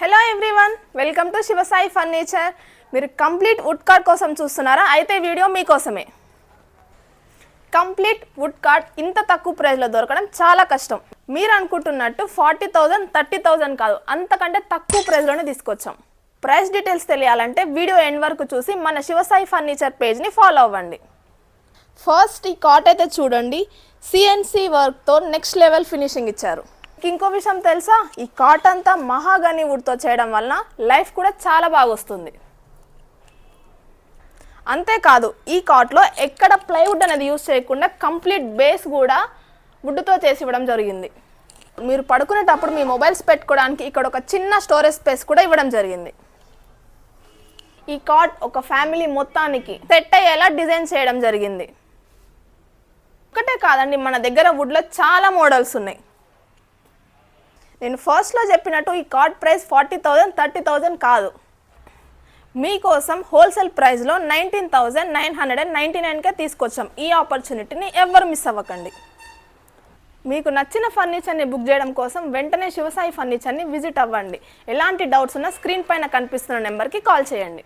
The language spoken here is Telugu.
Hello everyone, welcome to Shivasai furniture. మీరు కంప్లీట్ వుడ్ కార్ట్ కోసం చూస్తున్నారా? అయితే వీడియో మీకోసమే. కంప్లీట్ వుడ్ కార్ట్ ఇంత తక్కువ ప్రైస్లో దొరకడం చాలా కష్టం. మీరు అనుకుంటున్నట్టు 40,000 30,000 కాదు, అంతకంటే తక్కువ ప్రైస్లోనే తీసుకొచ్చాం. ప్రైస్ డీటెయిల్స్ తెలియాలంటే వీడియో ఎండ్ వరకు చూసి మన శివసాయి ఫర్నిచర్ పేజ్ని ఫాలో అవ్వండి. ఫస్ట్ ఈ కార్ట్ అయితే చూడండి, సిఎన్సి వర్క్తో నెక్స్ట్ లెవెల్ ఫినిషింగ్ ఇచ్చారు. ఇంకో విషయం తెలుసా, ఈ కార్ట్ అంతా మహాగని వుడ్తో చేయడం వలన లైఫ్ కూడా చాలా బాగా వస్తుంది. అంతేకాదు ఈ కార్ట్లో ఎక్కడ ప్లైవుడ్ అనేది యూజ్ చేయకుండా కంప్లీట్ బేస్ కూడా వుడ్తో చేసి ఇవ్వడం జరిగింది. మీరు పడుకునేటప్పుడు మీ మొబైల్స్ పెట్టుకోవడానికి ఇక్కడ ఒక చిన్న స్టోరేజ్ స్పేస్ కూడా ఇవ్వడం జరిగింది. ఈ కార్ట్ ఒక ఫ్యామిలీ మొత్తానికి సెట్ అయ్యేలా డిజైన్ చేయడం జరిగింది. ఒకటే కాదండి, మన దగ్గర వుడ్లో చాలా మోడల్స్ ఉన్నాయి. నేను ఫస్ట్లో చెప్పినట్టు ఈ కార్ట్ ప్రైస్ 40,000 30,000 కాదు. మీకోసం హోల్సేల్ ప్రైస్లో 19,999కే తీసుకొచ్చాం. ఈ ఆపర్చునిటీని ఎవ్వరు మిస్ అవ్వకండి. మీకు నచ్చిన ఫర్నిచర్ని బుక్ చేయడం కోసం వెంటనే శివసాయి ఫర్నిచర్ని విజిట్ అవ్వండి. ఎలాంటి డౌట్స్ ఉన్నా స్క్రీన్ పైన కనిపిస్తున్న నెంబర్కి కాల్ చేయండి.